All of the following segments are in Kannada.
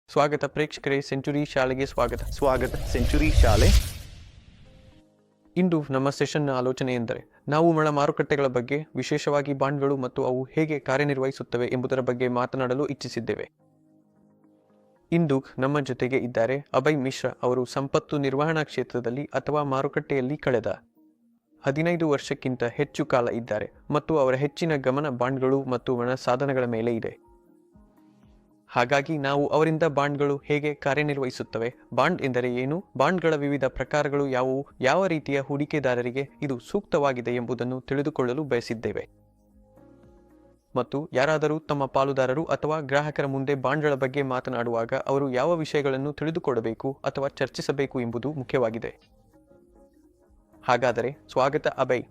ಸ್ವಾಗತ ಪ್ರೇಕ್ಷಕರೇ, ಸೆಂಚುರಿ ಶಾಲೆಗೆ ಸ್ವಾಗತ. ಸೆಂಚುರಿ ಶಾಲೆ. ಇಂದು ನಮ್ಮ ಸೆಷನ್ನ ಆಲೋಚನೆ ಎಂದರೆ ನಾವು ಮಾರುಕಟ್ಟೆಗಳ ಬಗ್ಗೆ, ವಿಶೇಷವಾಗಿ ಬಾಂಡ್ಗಳು ಮತ್ತು ಅವು ಹೇಗೆ ಕಾರ್ಯನಿರ್ವಹಿಸುತ್ತವೆ ಎಂಬುದರ ಬಗ್ಗೆ ಮಾತನಾಡಲು ಇಚ್ಛಿಸಿದ್ದೇವೆ. ಇಂದು ನಮ್ಮ ಜೊತೆಗೆ ಇದ್ದಾರೆ ಅಭಯ್ ಮಿಶ್ರಾ. ಅವರು ಸಂಪತ್ತು ನಿರ್ವಹಣಾ ಕ್ಷೇತ್ರದಲ್ಲಿ ಅಥವಾ ಮಾರುಕಟ್ಟೆಯಲ್ಲಿ ಕಳೆದ 15 ವರ್ಷಕ್ಕಿಂತ ಹೆಚ್ಚು ಕಾಲ ಇದ್ದಾರೆ ಮತ್ತು ಅವರ ಹೆಚ್ಚಿನ ಗಮನ ಬಾಂಡ್ಗಳು ಮತ್ತು ಸಾಧನಗಳ ಮೇಲೆ ಇದೆ. ಹಾಗಾಗಿ ನಾವು ಅವರಿಂದ ಬಾಂಡ್ಗಳು ಹೇಗೆ ಕಾರ್ಯನಿರ್ವಹಿಸುತ್ತವೆ, ಬಾಂಡ್ ಎಂದರೆ ಏನು, ಬಾಂಡ್ಗಳ ವಿವಿಧ ಪ್ರಕಾರಗಳು ಯಾವುವು, ಯಾವ ರೀತಿಯ ಹೂಡಿಕೆದಾರರಿಗೆ ಇದು ಸೂಕ್ತವಾಗಿದೆ ಎಂಬುದನ್ನು ತಿಳಿದುಕೊಳ್ಳಲು ಬಯಸಿದ್ದೇವೆ. ಮತ್ತು ಯಾರಾದರೂ ತಮ್ಮ ಪಾಲುದಾರರು ಅಥವಾ ಗ್ರಾಹಕರ ಮುಂದೆ ಬಾಂಡ್ಗಳ ಬಗ್ಗೆ ಮಾತನಾಡುವಾಗ ಅವರು ಯಾವ ವಿಷಯಗಳನ್ನು ತಿಳಿದುಕೊಳ್ಳಬೇಕು ಅಥವಾ ಚರ್ಚಿಸಬೇಕು ಎಂಬುದು ಮುಖ್ಯವಾಗಿದೆ. ಹಾಗಾದರೆ ಸ್ವಾಗತ ಅಭಯ್.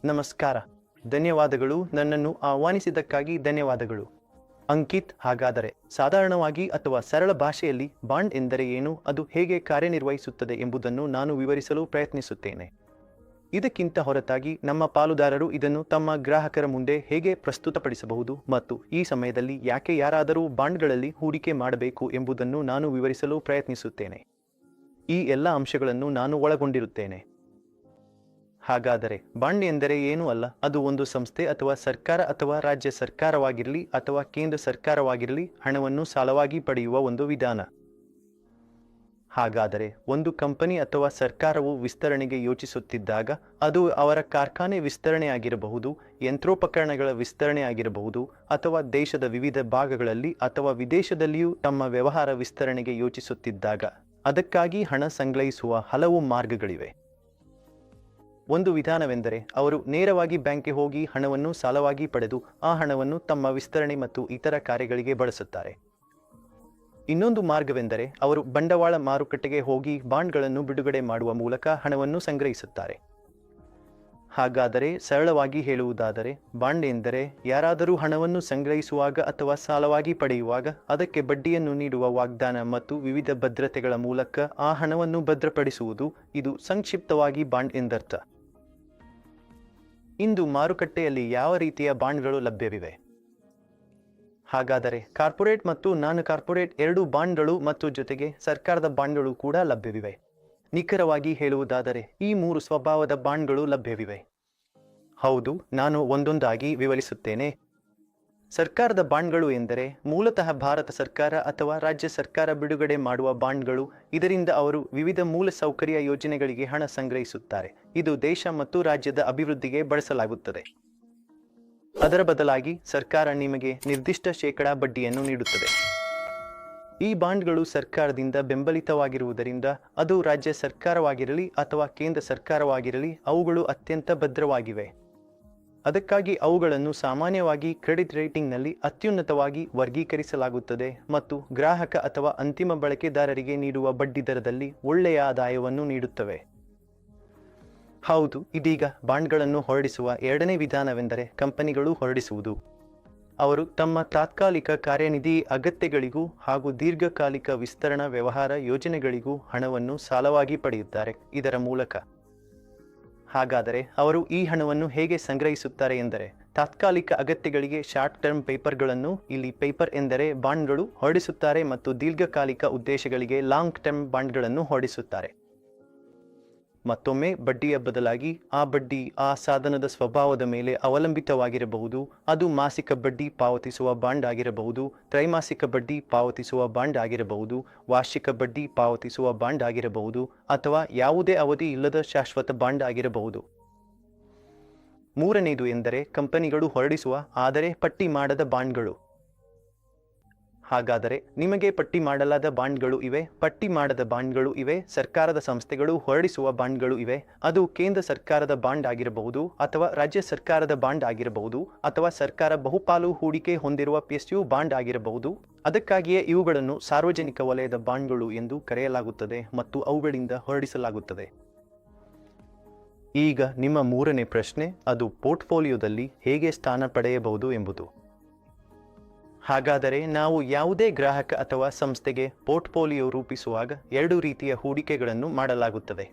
ನಮಸ್ಕಾರ, ಧನ್ಯವಾದಗಳು. ನನ್ನನ್ನು ಆಹ್ವಾನಿಸಿದ್ದಕ್ಕಾಗಿ ಧನ್ಯವಾದಗಳು ಅಂಕಿತ್. ಹಾಗಾದರೆ ಸಾಧಾರಣವಾಗಿ ಅಥವಾ ಸರಳ ಭಾಷೆಯಲ್ಲಿ ಬಾಂಡ್ ಎಂದರೆ ಏನು, ಅದು ಹೇಗೆ ಕಾರ್ಯನಿರ್ವಹಿಸುತ್ತದೆ ಎಂಬುದನ್ನು ನಾನು ವಿವರಿಸಲು ಪ್ರಯತ್ನಿಸುತ್ತೇನೆ. ಇದಕ್ಕಿಂತ ಹೊರತಾಗಿ ನಮ್ಮ ಪಾಲುದಾರರು ಇದನ್ನು ತಮ್ಮ ಗ್ರಾಹಕರ ಮುಂದೆ ಹೇಗೆ ಪ್ರಸ್ತುತಪಡಿಸಬಹುದು ಮತ್ತು ಈ ಸಮಯದಲ್ಲಿ ಯಾಕೆ ಯಾರಾದರೂ ಬಾಂಡ್ಗಳಲ್ಲಿ ಹೂಡಿಕೆ ಮಾಡಬೇಕು ಎಂಬುದನ್ನು ನಾನು ವಿವರಿಸಲು ಪ್ರಯತ್ನಿಸುತ್ತೇನೆ. ಈ ಎಲ್ಲ ಅಂಶಗಳನ್ನು ನಾನು ಒಳಗೊಂಡಿರುತ್ತೇನೆ. ಹಾಗಾದರೆ ಬಾಂಡ್ ಎಂದರೆ ಏನೂ ಅಲ್ಲ, ಅದು ಒಂದು ಸಂಸ್ಥೆ ಅಥವಾ ಸರ್ಕಾರ ಅಥವಾ ರಾಜ್ಯ ಸರ್ಕಾರವಾಗಿರಲಿ ಅಥವಾ ಕೇಂದ್ರ ಸರ್ಕಾರವಾಗಿರಲಿ ಹಣವನ್ನು ಸಾಲವಾಗಿ ಪಡೆಯುವ ಒಂದು ವಿಧಾನ. ಹಾಗಾದರೆ ಒಂದು ಕಂಪನಿ ಅಥವಾ ಸರ್ಕಾರವು ವಿಸ್ತರಣೆಗೆ ಯೋಚಿಸುತ್ತಿದ್ದಾಗ ಅದು ಅವರ ಕಾರ್ಖಾನೆ ವಿಸ್ತರಣೆಯಾಗಿರಬಹುದು, ಯಂತ್ರೋಪಕರಣಗಳ ವಿಸ್ತರಣೆಯಾಗಿರಬಹುದು, ಅಥವಾ ದೇಶದ ವಿವಿಧ ಭಾಗಗಳಲ್ಲಿ ಅಥವಾ ವಿದೇಶದಲ್ಲಿಯೂ ತಮ್ಮ ವ್ಯವಹಾರ ವಿಸ್ತರಣೆಗೆ ಯೋಚಿಸುತ್ತಿದ್ದಾಗ ಅದಕ್ಕಾಗಿ ಹಣ ಸಂಗ್ರಹಿಸುವ ಹಲವು ಮಾರ್ಗಗಳಿವೆ. ಒಂದು ವಿಧಾನವೆಂದರೆ ಅವರು ನೇರವಾಗಿ ಬ್ಯಾಂಕ್ಗೆ ಹೋಗಿ ಹಣವನ್ನು ಸಾಲವಾಗಿ ಪಡೆದು ಆ ಹಣವನ್ನು ತಮ್ಮ ವಿಸ್ತರಣೆ ಮತ್ತು ಇತರ ಕಾರ್ಯಗಳಿಗೆ ಬಳಸುತ್ತಾರೆ. ಇನ್ನೊಂದು ಮಾರ್ಗವೆಂದರೆ ಅವರು ಬಂಡವಾಳ ಮಾರುಕಟ್ಟೆಗೆ ಹೋಗಿ ಬಾಂಡ್ಗಳನ್ನು ಬಿಡುಗಡೆ ಮಾಡುವ ಮೂಲಕ ಹಣವನ್ನು ಸಂಗ್ರಹಿಸುತ್ತಾರೆ. ಹಾಗಾದರೆ ಸರಳವಾಗಿ ಹೇಳುವುದಾದರೆ ಬಾಂಡ್ ಎಂದರೆ ಯಾರಾದರೂ ಹಣವನ್ನು ಸಂಗ್ರಹಿಸುವಾಗ ಅಥವಾ ಸಾಲವಾಗಿ ಪಡೆಯುವಾಗ ಅದಕ್ಕೆ ಬಡ್ಡಿಯನ್ನು ನೀಡುವ ವಾಗ್ದಾನ ಮತ್ತು ವಿವಿಧ ಭದ್ರತೆಗಳ ಮೂಲಕ ಆ ಹಣವನ್ನು ಭದ್ರಪಡಿಸುವುದು. ಇದು ಸಂಕ್ಷಿಪ್ತವಾಗಿ ಬಾಂಡ್ ಎಂದರ್ಥ. ಇಂದು ಮಾರುಕಟ್ಟೆಯಲ್ಲಿ ಯಾವ ರೀತಿಯ ಬಾಂಡ್ಗಳು ಲಭ್ಯವಿವೆ? ಹಾಗಾದರೆ ಕಾರ್ಪೊರೇಟ್ ಮತ್ತು ನಾನ್ ಕಾರ್ಪೊರೇಟ್ ಎರಡೂ ಬಾಂಡ್ಗಳು ಮತ್ತು ಜೊತೆಗೆ ಸರ್ಕಾರದ ಬಾಂಡ್ಗಳು ಕೂಡ ಲಭ್ಯವಿವೆ. ನಿಖರವಾಗಿ ಹೇಳುವುದಾದರೆ ಈ 3 ಸ್ವಭಾವದ ಬಾಂಡ್ಗಳು ಲಭ್ಯವಿವೆ. ಹೌದು, ನಾನು ಒಂದೊಂದಾಗಿ ವಿವರಿಸುತ್ತೇನೆ. ಸರ್ಕಾರದ ಬಾಂಡ್ಗಳು ಎಂದರೆ ಮೂಲತಃ ಭಾರತ ಸರ್ಕಾರ ಅಥವಾ ರಾಜ್ಯ ಸರ್ಕಾರ ಬಿಡುಗಡೆ ಮಾಡುವ ಬಾಂಡ್ಗಳು. ಇದರಿಂದ ಅವರು ವಿವಿಧ ಮೂಲಸೌಕರ್ಯ ಯೋಜನೆಗಳಿಗೆ ಹಣ ಸಂಗ್ರಹಿಸುತ್ತಾರೆ. ಇದು ದೇಶ ಮತ್ತು ರಾಜ್ಯದ ಅಭಿವೃದ್ಧಿಗೆ ಬಳಸಲಾಗುತ್ತದೆ. ಅದರ ಬದಲಾಗಿ ಸರ್ಕಾರ ನಿಮಗೆ ನಿರ್ದಿಷ್ಟ ಶೇಕಡಾ ಬಡ್ಡಿಯನ್ನು ನೀಡುತ್ತದೆ. ಈ ಬಾಂಡ್ಗಳು ಸರ್ಕಾರದಿಂದ ಬೆಂಬಲಿತವಾಗಿರುವುದರಿಂದ ಅದು ರಾಜ್ಯ ಸರ್ಕಾರವಾಗಿರಲಿ ಅಥವಾ ಕೇಂದ್ರ ಸರ್ಕಾರವಾಗಿರಲಿ ಅವುಗಳು ಅತ್ಯಂತ ಭದ್ರವಾಗಿವೆ. ಅದಕ್ಕಾಗಿ ಅವುಗಳನ್ನು ಸಾಮಾನ್ಯವಾಗಿ ಕ್ರೆಡಿಟ್ ರೇಟಿಂಗ್ನಲ್ಲಿ ಅತ್ಯುನ್ನತವಾಗಿ ವರ್ಗೀಕರಿಸಲಾಗುತ್ತದೆ ಮತ್ತು ಗ್ರಾಹಕ ಅಥವಾ ಅಂತಿಮ ಬಳಕೆದಾರರಿಗೆ ನೀಡುವ ಬಡ್ಡಿ ದರದಲ್ಲಿ ಒಳ್ಳೆಯ ಆದಾಯವನ್ನು ನೀಡುತ್ತವೆ. ಹೌದು, ಇದೀಗ ಬಾಂಡ್ಗಳನ್ನು ಹೊರಡಿಸುವ ಎರಡನೇ ವಿಧಾನವೆಂದರೆ ಕಂಪನಿಗಳು ಹೊರಡಿಸುವುದು. ಅವರು ತಮ್ಮ ತಾತ್ಕಾಲಿಕ ಕಾರ್ಯನಿಧಿ ಅಗತ್ಯಗಳಿಗೂ ಹಾಗೂ ದೀರ್ಘಕಾಲಿಕ ವಿಸ್ತರಣಾ ವ್ಯವಹಾರ ಯೋಜನೆಗಳಿಗೂ ಹಣವನ್ನು ಸಾಲವಾಗಿ ಪಡೆಯುತ್ತಾರೆ. ಇದರ ಮೂಲಕ ಹಾಗಾದರೆ ಅವರು ಈ ಹಣವನ್ನು ಹೇಗೆ ಸಂಗ್ರಹಿಸುತ್ತಾರೆ ಎಂದರೆ ತಾತ್ಕಾಲಿಕ ಅಗತ್ಯಗಳಿಗೆ ಶಾರ್ಟ್ ಟರ್ಮ್ ಪೇಪರ್ಗಳನ್ನು, ಇಲ್ಲಿ ಪೇಪರ್ ಎಂದರೆ ಬಾಂಡ್ಗಳು, ಹೊರಡಿಸುತ್ತಾರೆ ಮತ್ತು ದೀರ್ಘಕಾಲಿಕ ಉದ್ದೇಶಗಳಿಗೆ ಲಾಂಗ್ ಟರ್ಮ್ ಬಾಂಡ್ಗಳನ್ನು ಹೊರಡಿಸುತ್ತಾರೆ. ಮತ್ತೊಮ್ಮೆ ಬಡ್ಡಿಯ ಬದಲಾಗಿ ಆ ಬಡ್ಡಿ ಆ ಸಾಧನದ ಸ್ವಭಾವದ ಮೇಲೆ ಅವಲಂಬಿತವಾಗಿರಬಹುದು. ಅದು ಮಾಸಿಕ ಬಡ್ಡಿ ಪಾವತಿಸುವ ಬಾಂಡ್ ಆಗಿರಬಹುದು, ತ್ರೈಮಾಸಿಕ ಬಡ್ಡಿ ಪಾವತಿಸುವ ಬಾಂಡ್ ಆಗಿರಬಹುದು, ವಾರ್ಷಿಕ ಬಡ್ಡಿ ಪಾವತಿಸುವ ಬಾಂಡ್ ಆಗಿರಬಹುದು, ಅಥವಾ ಯಾವುದೇ ಅವಧಿ ಇಲ್ಲದ ಶಾಶ್ವತ ಬಾಂಡ್ ಆಗಿರಬಹುದು. ಮೂರನೆಯದು ಎಂದರೆ ಕಂಪನಿಗಳು ಹೊರಡಿಸುವ ಆದರೆ ಪಟ್ಟಿ ಮಾಡದ ಬಾಂಡ್ಗಳು. ಹಾಗಾದರೆ ನಿಮಗೆ ಪಟ್ಟಿ ಮಾಡಲಾದ ಬಾಂಡ್ಗಳು ಇವೆ, ಪಟ್ಟಿ ಮಾಡದ ಬಾಂಡ್ಗಳು ಇವೆ, ಸರ್ಕಾರದ ಸಂಸ್ಥೆಗಳು ಹೊರಡಿಸುವ ಬಾಂಡ್ಗಳು ಇವೆ. ಅದು ಕೇಂದ್ರ ಸರ್ಕಾರದ ಬಾಂಡ್ ಆಗಿರಬಹುದು ಅಥವಾ ರಾಜ್ಯ ಸರ್ಕಾರದ ಬಾಂಡ್ ಆಗಿರಬಹುದು ಅಥವಾ ಸರ್ಕಾರ ಬಹುಪಾಲು ಹೂಡಿಕೆ ಹೊಂದಿರುವ PSU ಬಾಂಡ್ ಆಗಿರಬಹುದು. ಅದಕ್ಕಾಗಿಯೇ ಇವುಗಳನ್ನು ಸಾರ್ವಜನಿಕ ವಲಯದ ಬಾಂಡ್ಗಳು ಎಂದು ಕರೆಯಲಾಗುತ್ತದೆ ಮತ್ತು ಅವುಗಳಿಂದ ಹೊರಡಿಸಲಾಗುತ್ತದೆ. ಈಗ ನಿಮ್ಮ ಮೂರನೇ ಪ್ರಶ್ನೆ, ಅದು ಪೋರ್ಟ್ಫೋಲಿಯೋದಲ್ಲಿ ಹೇಗೆ ಸ್ಥಾನ ಪಡೆಯಬಹುದು ಎಂಬುದು. ಹಾಗಾದರೆ ನಾವು ಯಾವುದೇ ಗ್ರಾಹಕ ಅಥವಾ ಸಂಸ್ಥೆಗೆ ಪೋರ್ಟ್ಫೋಲಿಯೋ ರೂಪಿಸುವಾಗ 2 ರೀತಿಯ ಹೂಡಿಕೆಗಳನ್ನು ಮಾಡಲಾಗುತ್ತದೆ.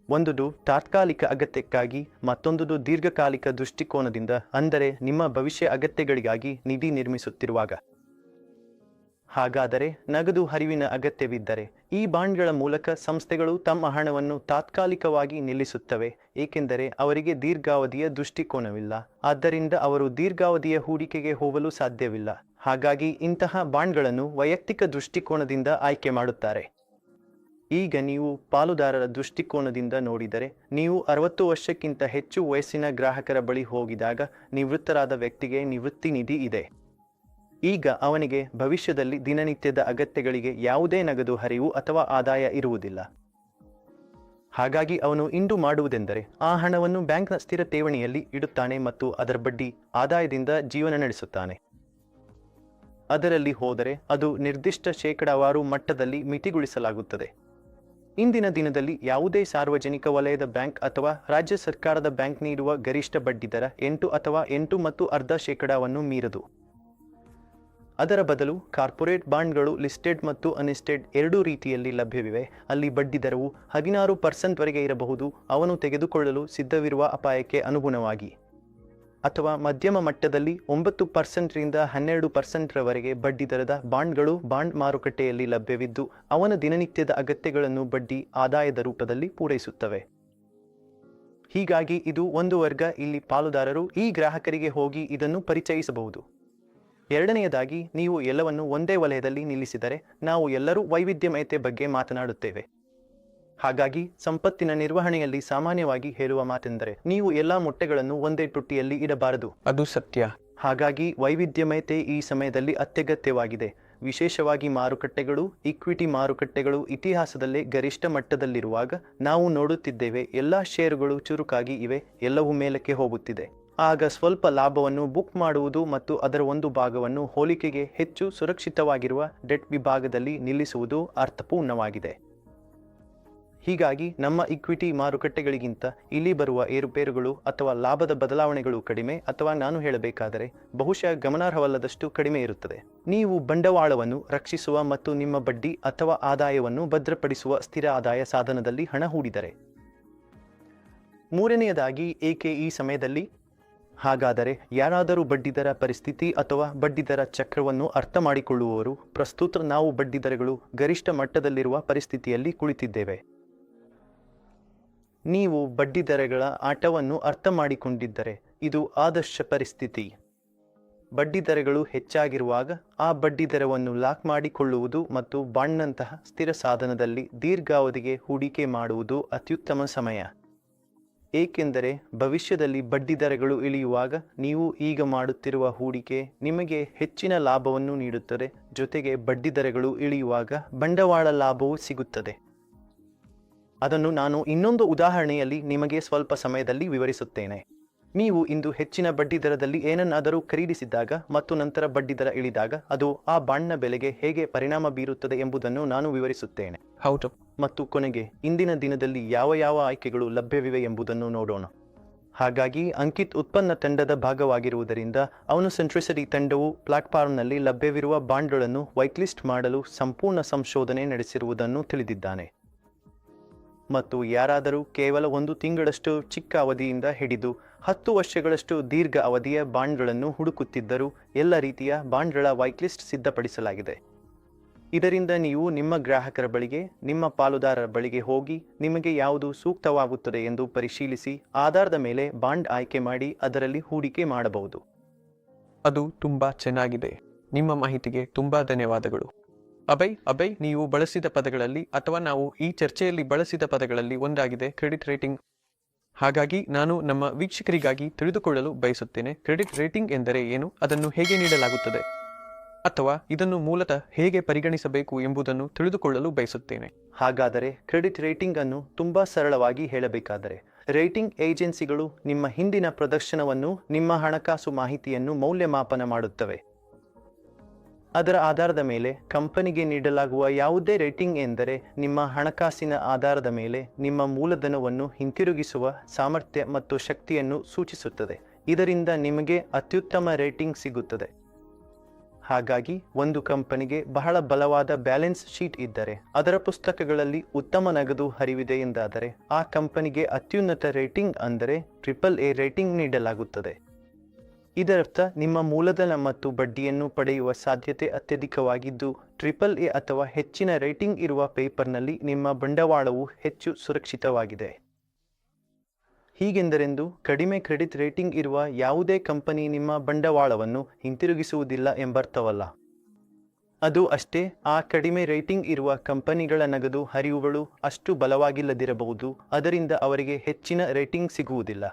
ಒಂದುದು ತಾತ್ಕಾಲಿಕ ಅಗತ್ಯಕ್ಕಾಗಿ, ಮತ್ತೊಂದುದು ದೀರ್ಘಕಾಲಿಕ ದೃಷ್ಟಿಕೋನದಿಂದ, ಅಂದರೆ ನಿಮ್ಮ ಭವಿಷ್ಯ ಅಗತ್ಯಗಳಿಗಾಗಿ ನಿಧಿ ನಿರ್ಮಿಸುತ್ತಿರುವಾಗ. ಹಾಗಾದರೆ ನಗದು ಹರಿವಿನ ಅಗತ್ಯವಿದ್ದರೆ ಈ ಬಾಂಡ್ಗಳ ಮೂಲಕ ಸಂಸ್ಥೆಗಳು ತಮ್ಮ ಹಣವನ್ನು ತಾತ್ಕಾಲಿಕವಾಗಿ ನಿಲ್ಲಿಸುತ್ತವೆ, ಏಕೆಂದರೆ ಅವರಿಗೆ ದೀರ್ಘಾವಧಿಯ ದೃಷ್ಟಿಕೋನವಿಲ್ಲ. ಆದ್ದರಿಂದ ಅವರು ದೀರ್ಘಾವಧಿಯ ಹೂಡಿಕೆಗೆ ಹೋಗಲು ಸಾಧ್ಯವಿಲ್ಲ. ಹಾಗಾಗಿ ಇಂತಹ ಬಾಂಡ್ಗಳನ್ನು ವೈಯಕ್ತಿಕ ದೃಷ್ಟಿಕೋನದಿಂದ ಆಯ್ಕೆ ಮಾಡುತ್ತಾರೆ. ಈಗ ನೀವು ಪಾಲುದಾರರ ದೃಷ್ಟಿಕೋನದಿಂದ ನೋಡಿದರೆ, ನೀವು 60 ವರ್ಷಕ್ಕಿಂತ ಹೆಚ್ಚು ವಯಸ್ಸಿನ ಗ್ರಾಹಕರ ಬಳಿ ಹೋಗಿದಾಗ ನಿವೃತ್ತರಾದ ವ್ಯಕ್ತಿಗೆ ನಿವೃತ್ತಿ ನಿಧಿ ಇದೆ. ಈಗ ಅವನಿಗೆ ಭವಿಷ್ಯದಲ್ಲಿ ದಿನನಿತ್ಯದ ಅಗತ್ಯಗಳಿಗೆ ಯಾವುದೇ ನಗದು ಹರಿವು ಅಥವಾ ಆದಾಯ ಇರುವುದಿಲ್ಲ. ಹಾಗಾಗಿ ಅವನು ಇಂದು ಮಾಡುವುದೆಂದರೆ ಆ ಹಣವನ್ನು ಬ್ಯಾಂಕ್ನ ಸ್ಥಿರ ಠೇವಣಿಯಲ್ಲಿ ಇಡುತ್ತಾನೆ ಮತ್ತು ಅದರ ಬಡ್ಡಿ ಆದಾಯದಿಂದ ಜೀವನ ನಡೆಸುತ್ತಾನೆ. ಅದರಲ್ಲಿ ಹೋದರೆ ಅದು ನಿರ್ದಿಷ್ಟ ಶೇಕಡಾವಾರು ಮಟ್ಟದಲ್ಲಿ ಮಿತಿಗೊಳಿಸಲಾಗುತ್ತದೆ. ಇಂದಿನ ದಿನದಲ್ಲಿ ಯಾವುದೇ ಸಾರ್ವಜನಿಕ ವಲಯದ ಬ್ಯಾಂಕ್ ಅಥವಾ ರಾಜ್ಯ ಸರ್ಕಾರದ ಬ್ಯಾಂಕ್ ನೀಡುವ ಗರಿಷ್ಠ ಬಡ್ಡಿದರ 8 ಅಥವಾ 8.5% ಮೀರದು. ಅದರ ಬದಲು ಕಾರ್ಪೊರೇಟ್ ಬಾಂಡ್ಗಳು ಲಿಸ್ಟೆಡ್ ಮತ್ತು ಅನ್ಲಿಸ್ಟೆಡ್ ಎರಡೂ ರೀತಿಯಲ್ಲಿ ಲಭ್ಯವಿವೆ. ಅಲ್ಲಿ ಬಡ್ಡಿದರವು 16% ವರೆಗೆ ಇರಬಹುದು, ಅವನು ತೆಗೆದುಕೊಳ್ಳಲು ಸಿದ್ಧವಿರುವ ಅಪಾಯಕ್ಕೆ ಅನುಗುಣವಾಗಿ, ಅಥವಾ ಮಧ್ಯಮ ಮಟ್ಟದಲ್ಲಿ 9% ರಿಂದ 12% ರವರೆಗೆ ಬಡ್ಡಿದರದ ಬಾಂಡ್ಗಳು ಬಾಂಡ್ ಮಾರುಕಟ್ಟೆಯಲ್ಲಿ ಲಭ್ಯವಿದ್ದು ಅವನ ದಿನನಿತ್ಯದ ಅಗತ್ಯಗಳನ್ನು ಬಡ್ಡಿ ಆದಾಯದ ರೂಪದಲ್ಲಿ ಪೂರೈಸುತ್ತವೆ. ಹೀಗಾಗಿ ಇದು ಒಂದು ವರ್ಗ. ಇಲ್ಲಿ ಪಾಲುದಾರರು ಈ ಗ್ರಾಹಕರಿಗೆ ಹೋಗಿ ಇದನ್ನು ಪರಿಚಯಿಸಬಹುದು. ಎರಡನೆಯದಾಗಿ, ನೀವು ಎಲ್ಲವನ್ನು ಒಂದೇ ವಲಯದಲ್ಲಿ ನಿಲ್ಲಿಸಿದರೆ ನಾವು ಎಲ್ಲರೂ ವೈವಿಧ್ಯಮಯತೆ ಬಗ್ಗೆ ಮಾತನಾಡುತ್ತೇವೆ. ಹಾಗಾಗಿ ಸಂಪತ್ತಿನ ನಿರ್ವಹಣೆಯಲ್ಲಿ ಸಾಮಾನ್ಯವಾಗಿ ಹೇಳುವ ಮಾತೆಂದರೆ ನೀವು ಎಲ್ಲಾ ಮೊಟ್ಟೆಗಳನ್ನು ಒಂದೇ ತೊಟ್ಟಿಯಲ್ಲಿ ಇಡಬಾರದು. ಅದು ಸತ್ಯ. ಹಾಗಾಗಿ ವೈವಿಧ್ಯಮಯತೆ ಈ ಸಮಯದಲ್ಲಿ ಅತ್ಯಗತ್ಯವಾಗಿದೆ. ವಿಶೇಷವಾಗಿ ಮಾರುಕಟ್ಟೆಗಳು, ಇಕ್ವಿಟಿ ಮಾರುಕಟ್ಟೆಗಳು ಇತಿಹಾಸದಲ್ಲೇ ಗರಿಷ್ಠ ಮಟ್ಟದಲ್ಲಿರುವಾಗ ನಾವು ನೋಡುತ್ತಿದ್ದೇವೆ ಎಲ್ಲಾ ಷೇರುಗಳು ಚುರುಕಾಗಿ ಇವೆ, ಎಲ್ಲವೂ ಮೇಲಕ್ಕೆ ಹೋಗುತ್ತಿದೆ. ಆಗ ಸ್ವಲ್ಪ ಲಾಭವನ್ನು ಬುಕ್ ಮಾಡುವುದು ಮತ್ತು ಅದರ ಒಂದು ಭಾಗವನ್ನು ಹೋಲಿಕೆಗೆ ಹೆಚ್ಚು ಸುರಕ್ಷಿತವಾಗಿರುವ ಡೆಟ್ ವಿಭಾಗದಲ್ಲಿ ನಿಲ್ಲಿಸುವುದು ಅರ್ಥಪೂರ್ಣವಾಗಿದೆ. ಹೀಗಾಗಿ ನಮ್ಮ ಇಕ್ವಿಟಿ ಮಾರುಕಟ್ಟೆಗಳಿಗಿಂತ ಇಲ್ಲಿ ಬರುವ ಏರುಪೇರುಗಳು ಅಥವಾ ಲಾಭದ ಬದಲಾವಣೆಗಳು ಕಡಿಮೆ, ಅಥವಾ ನಾನು ಹೇಳಬೇಕಾದರೆ ಬಹುಶಃ ಗಮನಾರ್ಹವಲ್ಲದಷ್ಟು ಕಡಿಮೆ ಇರುತ್ತದೆ. ನೀವು ಬಂಡವಾಳವನ್ನು ರಕ್ಷಿಸುವ ಮತ್ತು ನಿಮ್ಮ ಬಡ್ಡಿ ಅಥವಾ ಆದಾಯವನ್ನು ಭದ್ರಪಡಿಸುವ ಸ್ಥಿರ ಆದಾಯ ಸಾಧನದಲ್ಲಿ ಹಣ ಹೂಡಿದರೆ. ಮೂರನೆಯದಾಗಿ, ಏಕೆ ಈ ಸಮಯದಲ್ಲಿ? ಹಾಗಾದರೆ ಯಾರಾದರೂ ಬಡ್ಡಿದರ ಪರಿಸ್ಥಿತಿ ಅಥವಾ ಬಡ್ಡಿದರ ಚಕ್ರವನ್ನು ಅರ್ಥ ಮಾಡಿಕೊಳ್ಳುವವರು, ಪ್ರಸ್ತುತ ನಾವು ಬಡ್ಡಿದರಗಳು ಗರಿಷ್ಠ ಮಟ್ಟದಲ್ಲಿರುವ ಪರಿಸ್ಥಿತಿಯಲ್ಲಿ ಕುಳಿತಿದ್ದೇವೆ. ನೀವು ಬಡ್ಡಿದರಗಳ ಆಟವನ್ನು ಅರ್ಥ ಮಾಡಿಕೊಂಡಿದ್ದರೆ ಇದು ಆದರ್ಶ ಪರಿಸ್ಥಿತಿ. ಬಡ್ಡಿದರಗಳು ಹೆಚ್ಚಾಗಿರುವಾಗ ಆ ಬಡ್ಡಿದರವನ್ನು ಲಾಕ್ ಮಾಡಿಕೊಳ್ಳುವುದು ಮತ್ತು ಬಾಂಡ್ನಂತಹ ಸ್ಥಿರ ಸಾಧನದಲ್ಲಿ ದೀರ್ಘಾವಧಿಗೆ ಹೂಡಿಕೆ ಮಾಡುವುದು ಅತ್ಯುತ್ತಮ ಸಮಯ. ಏಕೆಂದರೆ ಭವಿಷ್ಯದಲ್ಲಿ ಬಡ್ಡಿದರಗಳು ಇಳಿಯುವಾಗ ನೀವು ಈಗ ಮಾಡುತ್ತಿರುವ ಹೂಡಿಕೆ ನಿಮಗೆ ಹೆಚ್ಚಿನ ಲಾಭವನ್ನು ನೀಡುತ್ತದೆ, ಜೊತೆಗೆ ಬಡ್ಡಿದರಗಳು ಇಳಿಯುವಾಗ ಬಂಡವಾಳ ಲಾಭವೂ ಸಿಗುತ್ತದೆ. ಅದನ್ನು ನಾನು ಇನ್ನೊಂದು ಉದಾಹರಣೆಯಲ್ಲಿ ನಿಮಗೆ ಸ್ವಲ್ಪ ಸಮಯದಲ್ಲಿ ವಿವರಿಸುತ್ತೇನೆ. ನೀವು ಇಂದು ಹೆಚ್ಚಿನ ಬಡ್ಡಿದರದಲ್ಲಿ ಏನನ್ನಾದರೂ ಖರೀದಿಸಿದಾಗ ಮತ್ತು ನಂತರ ಬಡ್ಡಿದರ ಇಳಿದಾಗ ಅದು ಆ ಬಾಂಡ್ನ ಬೆಲೆಗೆ ಹೇಗೆ ಪರಿಣಾಮ ಬೀರುತ್ತದೆ ಎಂಬುದನ್ನು ನಾನು ವಿವರಿಸುತ್ತೇನೆ. ಹೌದು. ಮತ್ತು ಕೊನೆಗೆ ಇಂದಿನ ದಿನದಲ್ಲಿ ಯಾವ ಆಯ್ಕೆಗಳು ಲಭ್ಯವಿವೆ ಎಂಬುದನ್ನು ನೋಡೋಣ. ಹಾಗಾಗಿ ಅಂಕಿತ್ ಉತ್ಪನ್ನ ತಂಡದ ಭಾಗವಾಗಿರುವುದರಿಂದ ಅವನು ಸೆಂಟ್ರಿಸಿಟಿ ತಂಡವು ಪ್ಲಾಟ್ಫಾರ್ಮ್ನಲ್ಲಿ ಲಭ್ಯವಿರುವ ಬಾಂಡ್ಗಳನ್ನು ವೈಟ್ಲಿಸ್ಟ್ ಮಾಡಲು ಸಂಪೂರ್ಣ ಸಂಶೋಧನೆ ನಡೆಸಿರುವುದನ್ನು ತಿಳಿದಿದ್ದಾನೆ. ಮತ್ತು ಯಾರಾದರೂ ಕೇವಲ 1 ತಿಂಗಳಷ್ಟು ಚಿಕ್ಕ ಅವಧಿಯಿಂದ ಹಿಡಿದು 10 ವರ್ಷಗಳಷ್ಟು ದೀರ್ಘ ಅವಧಿಯ ಬಾಂಡ್ಗಳನ್ನು ಹುಡುಕುತ್ತಿದ್ದರೂ ಎಲ್ಲ ರೀತಿಯ ಬಾಂಡ್ಗಳ ವೈಟ್ಲಿಸ್ಟ್ ಸಿದ್ಧಪಡಿಸಲಾಗಿದೆ. ಇದರಿಂದ ನೀವು ನಿಮ್ಮ ಗ್ರಾಹಕರ ಬಳಿಗೆ, ನಿಮ್ಮ ಪಾಲುದಾರರ ಬಳಿಗೆ ಹೋಗಿ ನಿಮಗೆ ಯಾವುದು ಸೂಕ್ತವಾಗುತ್ತದೆ ಎಂದು ಪರಿಶೀಲಿಸಿ ಆಧಾರದ ಮೇಲೆ ಬಾಂಡ್ ಆಯ್ಕೆ ಮಾಡಿ ಅದರಲ್ಲಿ ಹೂಡಿಕೆ ಮಾಡಬಹುದು. ಅದು ತುಂಬಾ ಚೆನ್ನಾಗಿದೆ. ನಿಮ್ಮ ಮಾಹಿತಿಗೆ ತುಂಬಾ ಧನ್ಯವಾದಗಳು. ಅಭಯ್, ನೀವು ಬಳಸಿದ ಪದಗಳಲ್ಲಿ ಅಥವಾ ನಾವು ಈ ಚರ್ಚೆಯಲ್ಲಿ ಬಳಸಿದ ಪದಗಳಲ್ಲಿ ಒಂದಾಗಿದೆ ಕ್ರೆಡಿಟ್ ರೇಟಿಂಗ್. ಹಾಗಾಗಿ ನಾನು ನಮ್ಮ ವೀಕ್ಷಕರಿಗಾಗಿ ತಿಳಿದುಕೊಳ್ಳಲು ಬಯಸುತ್ತೇನೆ, ಕ್ರೆಡಿಟ್ ರೇಟಿಂಗ್ ಎಂದರೆ ಏನು, ಅದನ್ನು ಹೇಗೆ ನೀಡಲಾಗುತ್ತದೆ, ಅಥವಾ ಇದನ್ನು ಮೂಲತಃ ಹೇಗೆ ಪರಿಗಣಿಸಬೇಕು ಎಂಬುದನ್ನು ತಿಳಿದುಕೊಳ್ಳಲು ಬಯಸುತ್ತೇನೆ. ಹಾಗಾದರೆ ಕ್ರೆಡಿಟ್ ರೇಟಿಂಗ್ ಅನ್ನು ತುಂಬಾ ಸರಳವಾಗಿ ಹೇಳಬೇಕಾದರೆ, ರೇಟಿಂಗ್ ಏಜೆನ್ಸಿಗಳು ನಿಮ್ಮ ಹಿಂದಿನ ಪ್ರದರ್ಶನವನ್ನು, ನಿಮ್ಮ ಹಣಕಾಸು ಮಾಹಿತಿಯನ್ನು ಮೌಲ್ಯಮಾಪನ ಮಾಡುತ್ತವೆ. ಅದರ ಆಧಾರದ ಮೇಲೆ ಕಂಪನಿಗೆ ನೀಡಲಾಗುವ ಯಾವುದೇ ರೇಟಿಂಗ್ ಎಂದರೆ ನಿಮ್ಮ ಹಣಕಾಸಿನ ಆಧಾರದ ಮೇಲೆ ನಿಮ್ಮ ಮೂಲಧನವನ್ನು ಹಿಂತಿರುಗಿಸುವ ಸಾಮರ್ಥ್ಯ ಮತ್ತು ಶಕ್ತಿಯನ್ನು ಸೂಚಿಸುತ್ತದೆ. ಇದರಿಂದ ನಿಮಗೆ ಅತ್ಯುತ್ತಮ ರೇಟಿಂಗ್ ಸಿಗುತ್ತದೆ. ಹಾಗಾಗಿ ಒಂದು ಕಂಪನಿಗೆ ಬಹಳ ಬಲವಾದ ಬ್ಯಾಲೆನ್ಸ್ ಶೀಟ್ ಇದ್ದರೆ, ಅದರ ಪುಸ್ತಕಗಳಲ್ಲಿ ಉತ್ತಮ ನಗದು ಹರಿವಿದೆ ಎಂದಾದರೆ ಆ ಕಂಪನಿಗೆ ಅತ್ಯುನ್ನತ ರೇಟಿಂಗ್ ಅಂದರೆ AAA ರೇಟಿಂಗ್ ನೀಡಲಾಗುತ್ತದೆ. ಇದರರ್ಥ ನಿಮ್ಮ ಮೂಲಧನ ಮತ್ತು ಬಡ್ಡಿಯನ್ನು ಪಡೆಯುವ ಸಾಧ್ಯತೆ ಅತ್ಯಧಿಕವಾಗಿದ್ದು AAA ಅಥವಾ ಹೆಚ್ಚಿನ ರೇಟಿಂಗ್ ಇರುವ ಪೇಪರ್ನಲ್ಲಿ ನಿಮ್ಮ ಬಂಡವಾಳವು ಹೆಚ್ಚು ಸುರಕ್ಷಿತವಾಗಿದೆ. ಹೀಗೆಂದರೆಂದು ಕಡಿಮೆ ಕ್ರೆಡಿಟ್ ರೇಟಿಂಗ್ ಇರುವ ಯಾವುದೇ ಕಂಪನಿ ನಿಮ್ಮ ಬಂಡವಾಳವನ್ನು ಹಿಂತಿರುಗಿಸುವುದಿಲ್ಲ ಎಂಬರ್ಥವಲ್ಲ. ಅದು ಅಷ್ಟೇ, ಆ ಕಡಿಮೆ ರೇಟಿಂಗ್ ಇರುವ ಕಂಪನಿಗಳ ನಗದು ಹರಿವುಗಳು ಅಷ್ಟು ಬಲವಾಗಿಲ್ಲದಿರಬಹುದು, ಅದರಿಂದ ಅವರಿಗೆ ಹೆಚ್ಚಿನ ರೇಟಿಂಗ್ ಸಿಗುವುದಿಲ್ಲ.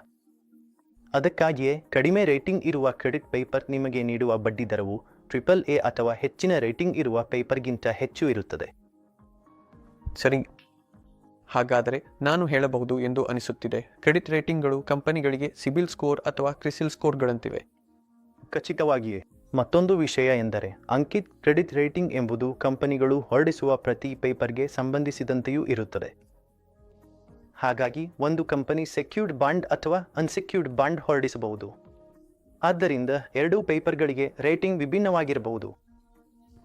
ಅದಕ್ಕಾಗಿಯೇ ಕಡಿಮೆ ರೇಟಿಂಗ್ ಇರುವ ಕ್ರೆಡಿಟ್ ಪೇಪರ್ ನಿಮಗೆ ನೀಡುವ ಬಡ್ಡಿದರವು AAA ಅಥವಾ ಹೆಚ್ಚಿನ ರೇಟಿಂಗ್ ಇರುವ ಪೇಪರ್ಗಿಂತ ಹೆಚ್ಚು ಇರುತ್ತದೆ. ಸರಿ, ಹಾಗಾದರೆ ನಾನು ಹೇಳಬಹುದು ಎಂದು ಅನಿಸುತ್ತಿದೆ, ಕ್ರೆಡಿಟ್ ರೇಟಿಂಗ್ಗಳು ಕಂಪನಿಗಳಿಗೆ ಸಿಬಿಲ್ ಸ್ಕೋರ್ ಅಥವಾ ಕ್ರಿಸಿಲ್ ಸ್ಕೋರ್ಗಳಂತಿವೆ. ಖಚಿತವಾಗಿಯೇ. ಮತ್ತೊಂದು ವಿಷಯ ಎಂದರೆ ಅಂಕಿತ್ ಕ್ರೆಡಿಟ್ ರೇಟಿಂಗ್ ಎಂಬುದು ಕಂಪನಿಗಳು ಹೊರಡಿಸುವ ಪ್ರತಿ ಪೇಪರ್ಗೆ ಸಂಬಂಧಿಸಿದಂತೆಯೂ ಇರುತ್ತದೆ. ಹಾಗಾಗಿ ಒಂದು ಕಂಪನಿ ಸೆಕ್ಯೂರ್ಡ್ ಬಾಂಡ್ ಅಥವಾ ಅನ್ಸೆಕ್ಯೂರ್ಡ್ ಬಾಂಡ್ ಹೊರಡಿಸಬಹುದು. ಆದ್ದರಿಂದ ಎರಡೂ ಪೇಪರ್ಗಳಿಗೆ ರೇಟಿಂಗ್ ವಿಭಿನ್ನವಾಗಿರಬಹುದು.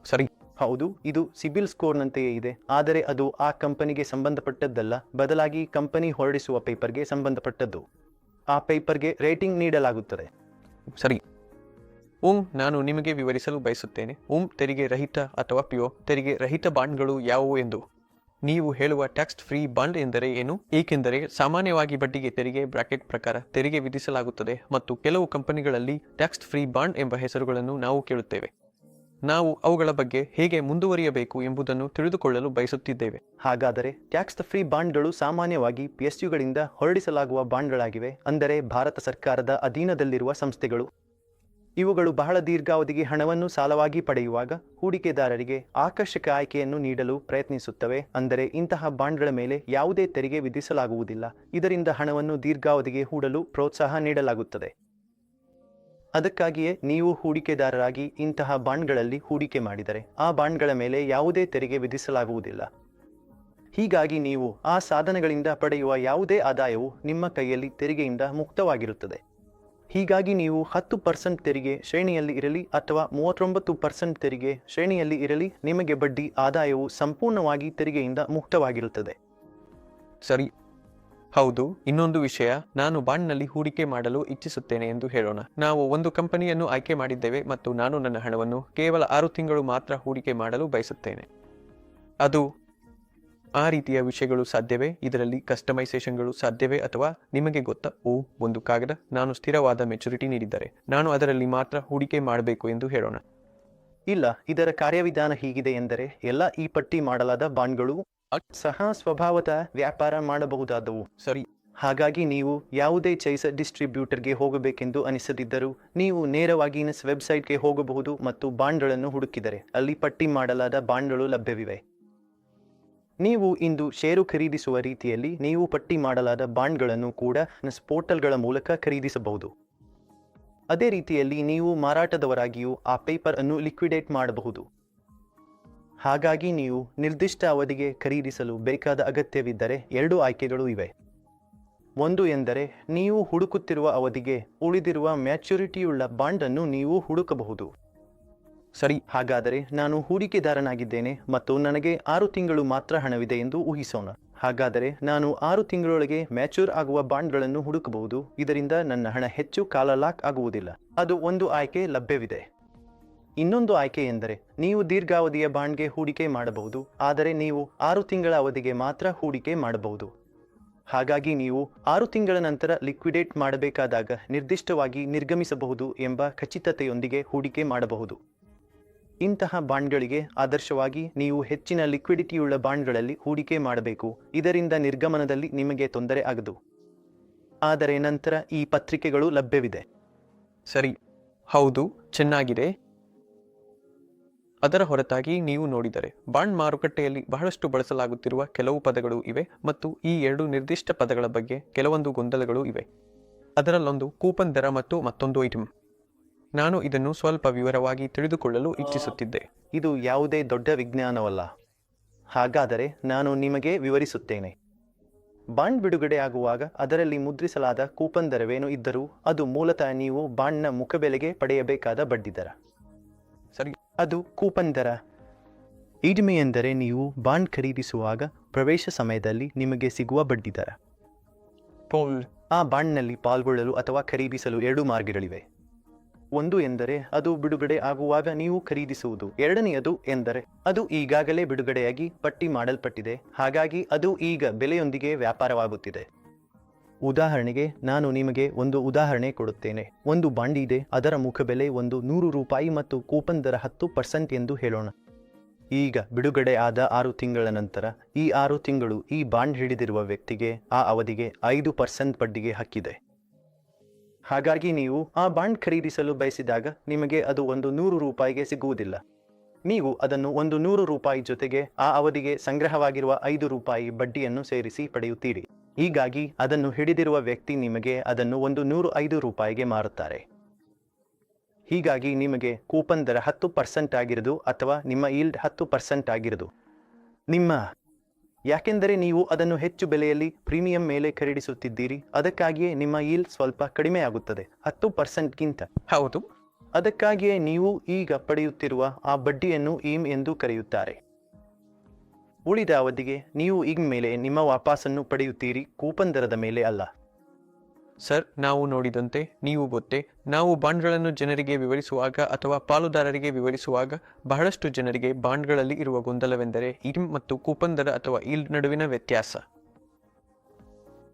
ಸರಿ. ಹೌದು, ಇದು ಸಿಬಿಲ್ ಸ್ಕೋರ್ನಂತೆಯೇ ಇದೆ, ಆದರೆ ಅದು ಆ ಕಂಪನಿಗೆ ಸಂಬಂಧಪಟ್ಟದ್ದಲ್ಲ, ಬದಲಾಗಿ ಕಂಪನಿ ಹೊರಡಿಸುವ ಪೇಪರ್ಗೆ ಸಂಬಂಧಪಟ್ಟದ್ದು. ಆ ಪೇಪರ್ಗೆ ರೇಟಿಂಗ್ ನೀಡಲಾಗುತ್ತದೆ. ಸರಿ. ನಾನು ನಿಮಗೆ ವಿವರಿಸಲು ಬಯಸುತ್ತೇನೆ ತೆರಿಗೆ ರಹಿತ ಅಥವಾ ಪ್ಯೋ ತೆರಿಗೆ ರಹಿತ ಬಾಂಡ್ಗಳು ಯಾವುವು ಎಂದು. ನೀವು ಹೇಳುವ ಟ್ಯಾಕ್ಸ್ ಫ್ರೀ ಬಾಂಡ್ ಎಂದರೆ ಏನು? ಏಕೆಂದರೆ ಸಾಮಾನ್ಯವಾಗಿ ಬಡ್ಡಿಗೆ ತೆರಿಗೆ ಬ್ರಾಕೆಟ್ ಪ್ರಕಾರ ತೆರಿಗೆ ವಿಧಿಸಲಾಗುತ್ತದೆ ಮತ್ತು ಕೆಲವು ಕಂಪನಿಗಳಲ್ಲಿ ಟ್ಯಾಕ್ಸ್ ಫ್ರೀ ಬಾಂಡ್ ಎಂಬ ಹೆಸರುಗಳನ್ನು ನಾವು ಕೇಳುತ್ತೇವೆ. ನಾವು ಅವುಗಳ ಬಗ್ಗೆ ಹೇಗೆ ಮುಂದುವರಿಯಬೇಕು ಎಂಬುದನ್ನು ತಿಳಿದುಕೊಳ್ಳಲು ಬಯಸುತ್ತಿದ್ದೇವೆ. ಹಾಗಾದರೆ ಟ್ಯಾಕ್ಸ್ ಫ್ರೀ ಬಾಂಡ್ಗಳು ಸಾಮಾನ್ಯವಾಗಿ PSUಗಳಿಂದ ಹೊರಡಿಸಲಾಗುವ ಬಾಂಡ್ಗಳಾಗಿವೆ, ಅಂದರೆ ಭಾರತ ಸರ್ಕಾರದ ಅಧೀನದಲ್ಲಿರುವ ಸಂಸ್ಥೆಗಳು. ಇವುಗಳು ಬಹಳ ದೀರ್ಘಾವಧಿಗೆ ಹಣವನ್ನು ಸಾಲವಾಗಿ ಪಡೆಯುವಾಗ ಹೂಡಿಕೆದಾರರಿಗೆ ಆಕರ್ಷಕ ಆಯ್ಕೆಯನ್ನು ನೀಡಲು ಪ್ರಯತ್ನಿಸುತ್ತವೆ. ಅಂದರೆ ಇಂತಹ ಬಾಂಡ್ಗಳ ಮೇಲೆ ಯಾವುದೇ ತೆರಿಗೆ ವಿಧಿಸಲಾಗುವುದಿಲ್ಲ, ಇದರಿಂದ ಹಣವನ್ನು ದೀರ್ಘಾವಧಿಗೆ ಹೂಡಲು ಪ್ರೋತ್ಸಾಹ ನೀಡಲಾಗುತ್ತದೆ. ಅದಕ್ಕಾಗಿಯೇ ನೀವು ಹೂಡಿಕೆದಾರರಾಗಿ ಇಂತಹ ಬಾಂಡ್ಗಳಲ್ಲಿ ಹೂಡಿಕೆ ಮಾಡಿದರೆ ಆ ಬಾಂಡ್ಗಳ ಮೇಲೆ ಯಾವುದೇ ತೆರಿಗೆ ವಿಧಿಸಲಾಗುವುದಿಲ್ಲ. ಹೀಗಾಗಿ ನೀವು ಆ ಸಾಧನಗಳಿಂದ ಪಡೆಯುವ ಯಾವುದೇ ಆದಾಯವು ನಿಮ್ಮ ಕೈಯಲ್ಲಿ ತೆರಿಗೆಯಿಂದ ಮುಕ್ತವಾಗಿರುತ್ತದೆ. ಹೀಗಾಗಿ ನೀವು 10% ತೆರಿಗೆ ಶ್ರೇಣಿಯಲ್ಲಿ ಇರಲಿ ಅಥವಾ 39% ತೆರಿಗೆ ಶ್ರೇಣಿಯಲ್ಲಿ ಇರಲಿ, ನಿಮಗೆ ಬಡ್ಡಿ ಆದಾಯವು ಸಂಪೂರ್ಣವಾಗಿ ತೆರಿಗೆಯಿಂದ ಮುಕ್ತವಾಗಿರುತ್ತದೆ. ಸರಿ. ಹೌದು, ಇನ್ನೊಂದು ವಿಷಯ, ನಾನು ಬಾಂಡ್ನಲ್ಲಿ ಹೂಡಿಕೆ ಮಾಡಲು ಇಚ್ಛಿಸುತ್ತೇನೆ ಎಂದು ಹೇಳೋಣ. ನಾವು ಒಂದು ಕಂಪನಿಯನ್ನು ಆಯ್ಕೆ ಮಾಡಿದ್ದೇವೆ ಮತ್ತು ನಾನು ನನ್ನ ಹಣವನ್ನು ಕೇವಲ 6 ತಿಂಗಳು ಮಾತ್ರ ಹೂಡಿಕೆ ಮಾಡಲು ಬಯಸುತ್ತೇನೆ. ಅದು ಆ ರೀತಿಯ ವಿಷಯಗಳು ಸಾಧ್ಯವೇ? ಇದರಲ್ಲಿ ಕಸ್ಟಮೈಸೇಷನ್ಗಳು ಸಾಧ್ಯವೇ? ಅಥವಾ ನಿಮಗೆ ಗೊತ್ತಾ, ಒಂದು ಕಾಗದ ನಾನು ಸ್ಥಿರವಾದ ಮೆಚುರಿಟಿ ನೀಡಿದ್ದರೆ ನಾನು ಅದರಲ್ಲಿ ಮಾತ್ರ ಹೂಡಿಕೆ ಮಾಡಬೇಕು ಎಂದು ಹೇಳೋಣ. ಇಲ್ಲ, ಇದರ ಕಾರ್ಯವಿಧಾನ ಹೀಗಿದೆ ಎಂದರೆ ಎಲ್ಲ ಈ ಪಟ್ಟಿ ಮಾಡಲಾದ ಬಾಂಡ್ಗಳು ಸಹ ಸ್ವಭಾವತಃ ವ್ಯಾಪಾರ ಮಾಡಬಹುದಾದವು. ಸರಿ. ಹಾಗಾಗಿ ನೀವು ಯಾವುದೇ ಚೈಸ ಡಿಸ್ಟ್ರಿಬ್ಯೂಟರ್ಗೆ ಹೋಗಬೇಕೆಂದು ಅನಿಸದಿದ್ದರೂ ನೀವು ನೇರವಾಗಿ NIS ವೆಬ್ಸೈಟ್ಗೆ ಹೋಗಬಹುದು ಮತ್ತು ಬಾಂಡ್ಗಳನ್ನು ಹುಡುಕಿದರೆ ಅಲ್ಲಿ ಪಟ್ಟಿ ಮಾಡಲಾದ ಬಾಂಡ್ಗಳು ಲಭ್ಯವಿವೆ. ನೀವು ಇಂದು ಷೇರು ಖರೀದಿಸುವ ರೀತಿಯಲ್ಲಿ ನೀವು ಪಟ್ಟಿ ಮಾಡಲಾದ ಬಾಂಡ್ಗಳನ್ನು ಕೂಡ NIS ಪೋರ್ಟಲ್ಗಳ ಮೂಲಕ ಖರೀದಿಸಬಹುದು. ಅದೇ ರೀತಿಯಲ್ಲಿ ನೀವು ಮಾರಾಟದವರಾಗಿಯೂ ಆ ಪೇಪರ್ ಅನ್ನು ಲಿಕ್ವಿಡೇಟ್ ಮಾಡಬಹುದು. ಹಾಗಾಗಿ ನೀವು ನಿರ್ದಿಷ್ಟ ಅವಧಿಗೆ ಖರೀದಿಸಲು ಬೇಕಾದ ಅಗತ್ಯವಿದ್ದರೆ 2 ಆಯ್ಕೆಗಳು ಇವೆ. ಒಂದು ಎಂದರೆ ನೀವು ಹುಡುಕುತ್ತಿರುವ ಅವಧಿಗೆ ಉಳಿದಿರುವ ಮ್ಯಾಚುರಿಟಿಯುಳ್ಳ ಬಾಂಡ್ ಅನ್ನು ನೀವು ಹುಡುಕಬಹುದು. ಸರಿ. ಹಾಗಾದರೆ ನಾನು ಹೂಡಿಕೆದಾರನಾಗಿದ್ದೇನೆ ಮತ್ತು ನನಗೆ 6 ತಿಂಗಳು ಮಾತ್ರ ಹಣವಿದೆ ಎಂದು ಊಹಿಸೋಣ. ಹಾಗಾದರೆ ನಾನು 6 ತಿಂಗಳೊಳಗೆ ಮ್ಯಾಚೂರ್ ಆಗುವ ಬಾಂಡ್ಗಳನ್ನು ಹುಡುಕಬಹುದು. ಇದರಿಂದ ನನ್ನ ಹಣ ಹೆಚ್ಚು ಕಾಲ ಲಾಕ್ ಆಗುವುದಿಲ್ಲ. ಅದು ಒಂದು ಆಯ್ಕೆ ಲಭ್ಯವಿದೆ. ಇನ್ನೊಂದು ಆಯ್ಕೆ ಎಂದರೆ ನೀವು ದೀರ್ಘಾವಧಿಯ ಬಾಂಡ್ಗೆ ಹೂಡಿಕೆ ಮಾಡಬಹುದು, ಆದರೆ ನೀವು 6 ತಿಂಗಳ ಅವಧಿಗೆ ಮಾತ್ರ ಹೂಡಿಕೆ ಮಾಡಬಹುದು. ಹಾಗಾಗಿ ನೀವು 6 ತಿಂಗಳ ನಂತರ ಲಿಕ್ವಿಡೇಟ್ ಮಾಡಬೇಕಾದಾಗ ನಿರ್ದಿಷ್ಟವಾಗಿ ನಿರ್ಗಮಿಸಬಹುದು ಎಂಬ ಖಚಿತತೆಯೊಂದಿಗೆ ಹೂಡಿಕೆ ಮಾಡಬಹುದು. ಇಂತಹ ಬಾಂಡ್ಗಳಿಗೆ ಆದರ್ಶವಾಗಿ ನೀವು ಹೆಚ್ಚಿನ ಲಿಕ್ವಿಡಿಟಿಯುಳ್ಳ ಬಾಂಡ್ಗಳಲ್ಲಿ ಹೂಡಿಕೆ ಮಾಡಬೇಕು. ಇದರಿಂದ ನಿರ್ಗಮನದಲ್ಲಿ ನಿಮಗೆ ತೊಂದರೆ ಆಗದು. ಆದರೆ ನಂತರ ಈ ಪತ್ರಿಕೆಗಳು ಲಭ್ಯವಿದೆ. ಸರಿ. ಹೌದು, ಚೆನ್ನಾಗಿದೆ. ಅದರ ಹೊರತಾಗಿ ನೀವು ನೋಡಿದರೆ ಬಾಂಡ್ ಮಾರುಕಟ್ಟೆಯಲ್ಲಿ ಬಹಳಷ್ಟು ಬಳಸಲಾಗುತ್ತಿರುವ ಕೆಲವು ಪದಗಳು ಇವೆ ಮತ್ತು ಈ 2 ನಿರ್ದಿಷ್ಟ ಪದಗಳ ಬಗ್ಗೆ ಕೆಲವೊಂದು ಗೊಂದಲಗಳು ಇವೆ. ಅದರಲ್ಲೊಂದು ಕೂಪನ್ ದರ ಮತ್ತು ಮತ್ತೊಂದು ಐಟಮ್. ನಾನು ಇದನ್ನು ಸ್ವಲ್ಪ ವಿವರವಾಗಿ ತಿಳಿದುಕೊಳ್ಳಲು ಇಚ್ಛಿಸುತ್ತಿದ್ದೆ. ಇದು ಯಾವುದೇ ದೊಡ್ಡ ವಿಜ್ಞಾನವಲ್ಲ. ಹಾಗಾದರೆ ನಾನು ನಿಮಗೆ ವಿವರಿಸುತ್ತೇನೆ. ಬಾಂಡ್ ಬಿಡುಗಡೆ ಆಗುವಾಗ ಅದರಲ್ಲಿ ಮುದ್ರಿಸಲಾದ ಕೂಪನ್ ದರವೇನು ಇದ್ದರೂ ಅದು ಮೂಲತಃ ನೀವು ಬಾಂಡ್ನ ಮುಖಬೆಲೆಗೆ ಪಡೆಯಬೇಕಾದ ಬಡ್ಡಿದರ. ಸರಿ. ಅದು ಕೂಪನ್ ದರ. ಇಡಿಮೆ ಎಂದರೆ ನೀವು ಬಾಂಡ್ ಖರೀದಿಸುವಾಗ ಪ್ರವೇಶ ಸಮಯದಲ್ಲಿ ನಿಮಗೆ ಸಿಗುವ ಬಡ್ಡಿದರ. ಆ ಬಾಂಡ್ನಲ್ಲಿ ಪಾಲ್ಗೊಳ್ಳಲು ಅಥವಾ ಖರೀದಿಸಲು 2 ಮಾರ್ಗಗಳಿವೆ. ಒಂದು ಎಂದರೆ ಅದು ಬಿಡುಗಡೆ ಆಗುವಾಗ ನೀವು ಖರೀದಿಸುವುದು. ಎರಡನೆಯದು ಎಂದರೆ ಅದು ಈಗಾಗಲೇ ಬಿಡುಗಡೆಯಾಗಿ ಪಟ್ಟಿ ಮಾಡಲ್ಪಟ್ಟಿದೆ, ಹಾಗಾಗಿ ಅದು ಈಗ ಬೆಲೆಯೊಂದಿಗೆ ವ್ಯಾಪಾರವಾಗುತ್ತಿದೆ. ಉದಾಹರಣೆಗೆ ನಾನು ನಿಮಗೆ ಒಂದು ಉದಾಹರಣೆ ಕೊಡುತ್ತೇನೆ. ಒಂದು ಬಾಂಡ್ ಇದೆ, ಅದರ ಮುಖಬೆಲೆ ₹100 ಮತ್ತು ಕೂಪನ್ ದರ 10% ಎಂದು ಹೇಳೋಣ. ಈಗ ಬಿಡುಗಡೆ ಆದ 6 ತಿಂಗಳ ನಂತರ ಈ 6 ತಿಂಗಳು ಈ ಬಾಂಡ್ ಹಿಡಿದಿರುವ ವ್ಯಕ್ತಿಗೆ ಆ ಅವಧಿಗೆ 5% ಬಡ್ಡಿಗೆ ಹಕ್ಕಿದೆ. ಹಾಗಾಗಿ ನೀವು ಆ ಬಾಂಡ್ ಖರೀದಿಸಲು ಬಯಸಿದಾಗ ನಿಮಗೆ ಅದು ₹100ಗೆ ಸಿಗುವುದಿಲ್ಲ. ನೀವು ಅದನ್ನು ₹100 ಜೊತೆಗೆ ಆ ಅವಧಿಗೆ ಸಂಗ್ರಹವಾಗಿರುವ ₹5 ಬಡ್ಡಿಯನ್ನು ಸೇರಿಸಿ ಪಡೆಯುತ್ತೀರಿ. ಹೀಗಾಗಿ ಅದನ್ನು ಹಿಡಿದಿರುವ ವ್ಯಕ್ತಿ ನಿಮಗೆ ಅದನ್ನು ₹105ಗೆ ಮಾರುತ್ತಾರೆ. ಹೀಗಾಗಿ ನಿಮಗೆ ಕೂಪನ್ ದರ 10% ಆಗಿರದು ಅಥವಾ ನಿಮ್ಮ ಈಲ್ಡ್ 10% ಆಗಿರದು. ಯಾಕೆಂದರೆ ನೀವು ಅದನ್ನು ಹೆಚ್ಚು ಬೆಲೆಯಲ್ಲಿ ಪ್ರೀಮಿಯಂ ಮೇಲೆ ಖರೀದಿಸುತ್ತಿದ್ದೀರಿ, ಅದಕ್ಕಾಗಿಯೇ ನಿಮ್ಮ ಈಲ್ಡ್ ಸ್ವಲ್ಪ ಕಡಿಮೆ ಆಗುತ್ತದೆ 10%ಗಿಂತ. ಹೌದು. ಅದಕ್ಕಾಗಿಯೇ ನೀವು ಈಗ ಪಡೆಯುತ್ತಿರುವ ಆ ಬಡ್ಡಿಯನ್ನು ಈಮ್ ಎಂದು ಕರೆಯುತ್ತಾರೆ. ಉಳಿದ ಅವಧಿಗೆ ನೀವು ಈಗ ಮೇಲೆ ನಿಮ್ಮ ವಾಪಸನ್ನು ಪಡೆಯುತ್ತೀರಿ, ಕೂಪನ್ ದರದ ಮೇಲೆ ಅಲ್ಲ. ಸರ್, ನಾವು ನೋಡಿದಂತೆ ನೀವು ಗೊತ್ತೇ, ನಾವು ಬಾಂಡ್ಗಳನ್ನು ಜನರಿಗೆ ವಿವರಿಸುವಾಗ ಅಥವಾ ಪಾಲುದಾರರಿಗೆ ವಿವರಿಸುವಾಗ ಬಹಳಷ್ಟು ಜನರಿಗೆ ಬಾಂಡ್ಗಳಲ್ಲಿ ಇರುವ ಗೊಂದಲವೆಂದರೆ ಈಮ್ ಮತ್ತು ಕೂಪನ್ ದರ ಅಥವಾ ಈಲ್ಡ್ ನಡುವಿನ ವ್ಯತ್ಯಾಸ.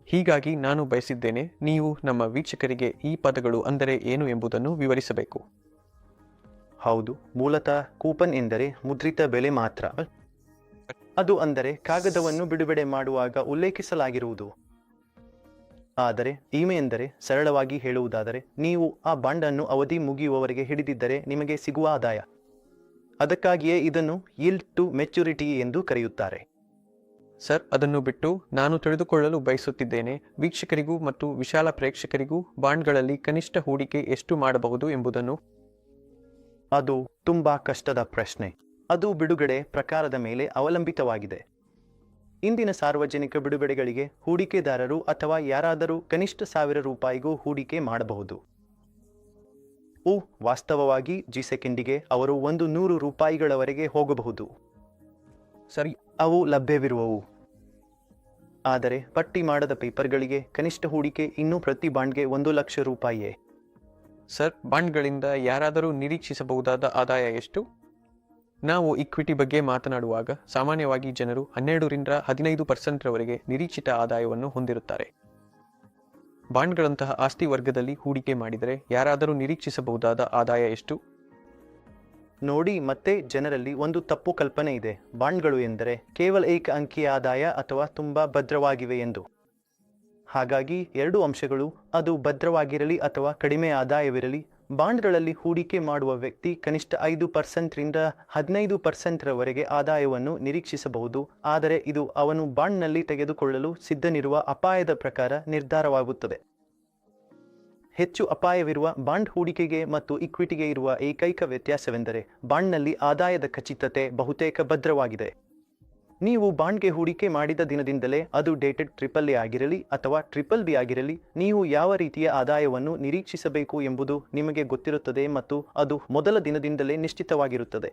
ಹೀಗಾಗಿ ನಾನು ಬಯಸಿದ್ದೇನೆ ನೀವು ನಮ್ಮ ವೀಕ್ಷಕರಿಗೆ ಈ ಪದಗಳು ಅಂದರೆ ಏನು ಎಂಬುದನ್ನು ವಿವರಿಸಬೇಕು. ಹೌದು, ಮೂಲತಃ ಕೂಪನ್ ಎಂದರೆ ಮುದ್ರಿತ ಬೆಲೆ ಮಾತ್ರ. ಅದು ಅಂದರೆ ಕಾಗದವನ್ನು ಬಿಡುಗಡೆ ಮಾಡುವಾಗ ಉಲ್ಲೇಖಿಸಲಾಗಿರುವುದು. ಆದರೆ ಈಮೆ ಎಂದರೆ, ಸರಳವಾಗಿ ಹೇಳುವುದಾದರೆ, ನೀವು ಆ ಬಾಂಡ್ ಅನ್ನು ಅವಧಿ ಮುಗಿಯುವವರೆಗೆ ಹಿಡಿದಿದ್ದರೆ ನಿಮಗೆ ಸಿಗುವ ಆದಾಯ. ಅದಕ್ಕಾಗಿಯೇ ಇದನ್ನು ಯೀಲ್ಡ್ ಟು ಮೆಚುರಿಟಿ ಎಂದು ಕರೆಯುತ್ತಾರೆ. ಸರ್, ಅದನ್ನು ಬಿಟ್ಟು ನಾನು ತಿಳಿದುಕೊಳ್ಳಲು ಬಯಸುತ್ತಿದ್ದೇನೆ, ವೀಕ್ಷಕರಿಗೂ ಮತ್ತು ವಿಶಾಲ ಪ್ರೇಕ್ಷಕರಿಗೂ ಬಾಂಡ್ಗಳಲ್ಲಿ ಕನಿಷ್ಠ ಹೂಡಿಕೆ ಎಷ್ಟು ಮಾಡಬಹುದು ಎಂಬುದನ್ನು. ಅದು ತುಂಬಾ ಕಷ್ಟದ ಪ್ರಶ್ನೆ. ಅದು ಬಿಡುಗಡೆ ಪ್ರಕಾರದ ಮೇಲೆ ಅವಲಂಬಿತವಾಗಿದೆ. ಇಂದಿನ ಸಾರ್ವಜನಿಕ ಬಿಡುಗಡೆಗಳಿಗೆ ಹೂಡಿಕೆದಾರರು ಅಥವಾ ಯಾರಾದರೂ ಕನಿಷ್ಠ ₹1,000ಗೂ ಹೂಡಿಕೆ ಮಾಡಬಹುದು. ವಾಸ್ತವವಾಗಿ ಸೆಕೆಂಡಿಗೆ ಅವರು ₹100ಗಳವರೆಗೆ ಹೋಗಬಹುದು. ಸರಿ, ಅವು ಲಭ್ಯವಿರುವವು. ಆದರೆ ಪಟ್ಟಿ ಮಾಡದ ಪೇಪರ್ಗಳಿಗೆ ಕನಿಷ್ಠ ಹೂಡಿಕೆ ಇನ್ನೂ ಪ್ರತಿ ಬಾಂಡ್ಗೆ ₹1,00,000. ಸರ್, ಬಾಂಡ್ಗಳಿಂದ ಯಾರಾದರೂ ನಿರೀಕ್ಷಿಸಬಹುದಾದ ಆದಾಯ ಎಷ್ಟು? ನಾವು ಇಕ್ವಿಟಿ ಬಗ್ಗೆ ಮಾತನಾಡುವಾಗ ಸಾಮಾನ್ಯವಾಗಿ ಜನರು 12ರಿಂದ 15%ರವರೆಗೆ ನಿರೀಕ್ಷಿತ ಆದಾಯವನ್ನು ಹೊಂದಿರುತ್ತಾರೆ. ಬಾಂಡ್ಗಳಂತಹ ಆಸ್ತಿ ವರ್ಗದಲ್ಲಿ ಹೂಡಿಕೆ ಮಾಡಿದರೆ ಯಾರಾದರೂ ನಿರೀಕ್ಷಿಸಬಹುದಾದ ಆದಾಯ ಎಷ್ಟು? ನೋಡಿ, ಮತ್ತೆ ಜನರಲ್ಲಿ ಒಂದು ತಪ್ಪು ಕಲ್ಪನೆ ಇದೆ. ಬಾಂಡ್ಗಳು ಎಂದರೆ ಕೇವಲ ಏಕ ಅಂಕಿಯ ಆದಾಯ ಅಥವಾ ತುಂಬಾ ಭದ್ರವಾಗಿವೆ ಎಂದು. ಹಾಗಾಗಿ 2 ಅಂಶಗಳು, ಅದು ಭದ್ರವಾಗಿರಲಿ ಅಥವಾ ಕಡಿಮೆ ಆದಾಯವಿರಲಿ, ಬಾಂಡ್ಗಳಲ್ಲಿ ಹೂಡಿಕೆ ಮಾಡುವ ವ್ಯಕ್ತಿ ಕನಿಷ್ಠ 5%ರಿಂದ 15%ರವರೆಗೆ ಆದಾಯವನ್ನು ನಿರೀಕ್ಷಿಸಬಹುದು. ಆದರೆ ಇದು ಅವನು ಬಾಂಡ್ನಲ್ಲಿ ತೆಗೆದುಕೊಳ್ಳಲು ಸಿದ್ಧನಿರುವ ಅಪಾಯದ ಪ್ರಕಾರ ನಿರ್ಧಾರವಾಗುತ್ತದೆ. ಹೆಚ್ಚು ಅಪಾಯವಿರುವ ಬಾಂಡ್ ಹೂಡಿಕೆಗೆ ಮತ್ತು ಇಕ್ವಿಟಿಗೆ ಇರುವ ಏಕೈಕ ವ್ಯತ್ಯಾಸವೆಂದರೆ ಬಾಂಡ್ನಲ್ಲಿ ಆದಾಯದ ಖಚಿತತೆ ಬಹುತೇಕ ಭದ್ರವಾಗಿದೆ. ನೀವು ಬಾಂಡ್ಗೆ ಹೂಡಿಕೆ ಮಾಡಿದ ದಿನದಿಂದಲೇ ಅದು ಡೇಟೆಡ್ AAA ಆಗಿರಲಿ ಅಥವಾ BBB ಆಗಿರಲಿ, ನೀವು ಯಾವ ರೀತಿಯ ಆದಾಯವನ್ನು ನಿರೀಕ್ಷಿಸಬೇಕು ಎಂಬುದು ನಿಮಗೆ ಗೊತ್ತಿರುತ್ತದೆ ಮತ್ತು ಅದು ಮೊದಲ ದಿನದಿಂದಲೇ ನಿಶ್ಚಿತವಾಗಿರುತ್ತದೆ.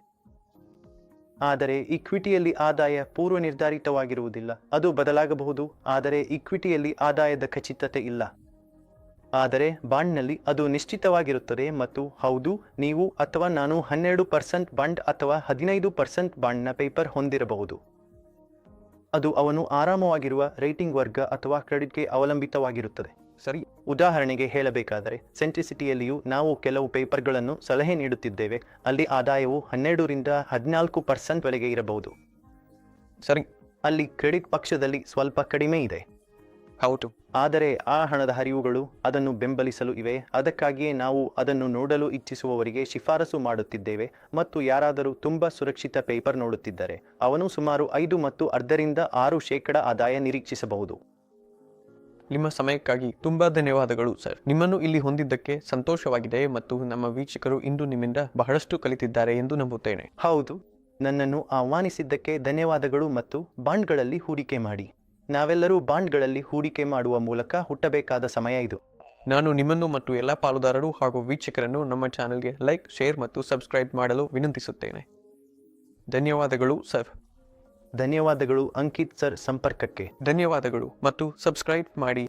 ಆದರೆ ಇಕ್ವಿಟಿಯಲ್ಲಿ ಆದಾಯ ಪೂರ್ವ ನಿರ್ಧಾರಿತವಾಗಿರುವುದಿಲ್ಲ, ಅದು ಬದಲಾಗಬಹುದು. ಆದರೆ ಇಕ್ವಿಟಿಯಲ್ಲಿ ಆದಾಯದ ಖಚಿತತೆ ಇಲ್ಲ. ಆದರೆ ಬಾಂಡ್ನಲ್ಲಿ ಅದು ನಿಶ್ಚಿತವಾಗಿರುತ್ತದೆ ಮತ್ತು ಹೌದು, ನೀವು ಅಥವಾ ನಾನು 12% ಬಾಂಡ್ ಅಥವಾ 15% ಬಾಂಡ್ನ ಪೇಪರ್ ಹೊಂದಿರಬಹುದು. ಅದು ಅವನು ಆರಾಮವಾಗಿರುವ ರೇಟಿಂಗ್ ವರ್ಗ ಅಥವಾ ಕ್ರೆಡಿಟ್ಗೆ ಅವಲಂಬಿತವಾಗಿರುತ್ತದೆ. ಸರಿ, ಉದಾಹರಣೆಗೆ ಹೇಳಬೇಕಾದರೆ ಸೆಂಟ್ರಿಸಿಟಿಯಲ್ಲಿಯೂ ನಾವು ಕೆಲವು ಪೇಪರ್ಗಳನ್ನು ಸಲಹೆ ನೀಡುತ್ತಿದ್ದೇವೆ, ಅಲ್ಲಿ ಆದಾಯವು 12ರಿಂದ 14% ವರೆಗೆ ಇರಬಹುದು. ಸರಿ, ಅಲ್ಲಿ ಕ್ರೆಡಿಟ್ ಪಕ್ಷದಲ್ಲಿ ಸ್ವಲ್ಪ ಕಡಿಮೆ ಇದೆ. ಹೌದು. ಆದರೆ ಆ ಹಣದ ಹರಿವುಗಳು ಅದನ್ನು ಬೆಂಬಲಿಸಲು ಇವೆ. ಅದಕ್ಕಾಗಿಯೇ ನಾವು ಅದನ್ನು ನೋಡಲು ಇಚ್ಛಿಸುವವರಿಗೆ ಶಿಫಾರಸು ಮಾಡುತ್ತಿದ್ದೇವೆ. ಮತ್ತು ಯಾರಾದರೂ ತುಂಬಾ ಸುರಕ್ಷಿತ ಪೇಪರ್ ನೋಡುತ್ತಿದ್ದರೆ ಅವನು ಸುಮಾರು 5 ಮತ್ತು ಅರ್ಧರಿಂದ 6% ಆದಾಯ ನಿರೀಕ್ಷಿಸಬಹುದು. ನಿಮ್ಮ ಸಮಯಕ್ಕಾಗಿ ತುಂಬಾ ಧನ್ಯವಾದಗಳು ಸರ್. ನಿಮ್ಮನ್ನು ಇಲ್ಲಿ ಹೊಂದಿದ್ದಕ್ಕೆ ಸಂತೋಷವಾಗಿದೆ ಮತ್ತು ನಮ್ಮ ವೀಕ್ಷಕರು ಇಂದು ನಿಮ್ಮಿಂದ ಬಹಳಷ್ಟು ಕಲಿತಿದ್ದಾರೆ ಎಂದು ನಂಬುತ್ತೇನೆ. ಹೌದು, ನನ್ನನ್ನು ಆಹ್ವಾನಿಸಿದ್ದಕ್ಕೆ ಧನ್ಯವಾದಗಳು ಮತ್ತು ಬಾಂಡ್ಗಳಲ್ಲಿ ಹೂಡಿಕೆ ಮಾಡಿ. ನಾವೆಲ್ಲರೂ ಬಾಂಡ್ಗಳಲ್ಲಿ ಹೂಡಿಕೆ ಮಾಡುವ ಮೂಲಕ ಹುಟ್ಟಬೇಕಾದ ಸಮಯ ಇದು. ನಾನು ನಿಮ್ಮನ್ನು ಮತ್ತು ಎಲ್ಲ ಪಾಲುದಾರರು ಹಾಗೂ ವೀಕ್ಷಕರನ್ನು ನಮ್ಮ ಚಾನೆಲ್ಗೆ ಲೈಕ್, ಶೇರ್ ಮತ್ತು ಸಬ್ಸ್ಕ್ರೈಬ್ ಮಾಡಲು ವಿನಂತಿಸುತ್ತೇನೆ. ಧನ್ಯವಾದಗಳು ಸರ್. ಧನ್ಯವಾದಗಳು ಅಂಕಿತ್ ಸರ್. ಸಂಪರ್ಕಕ್ಕೆ ಧನ್ಯವಾದಗಳು ಮತ್ತು ಸಬ್ಸ್ಕ್ರೈಬ್ ಮಾಡಿ.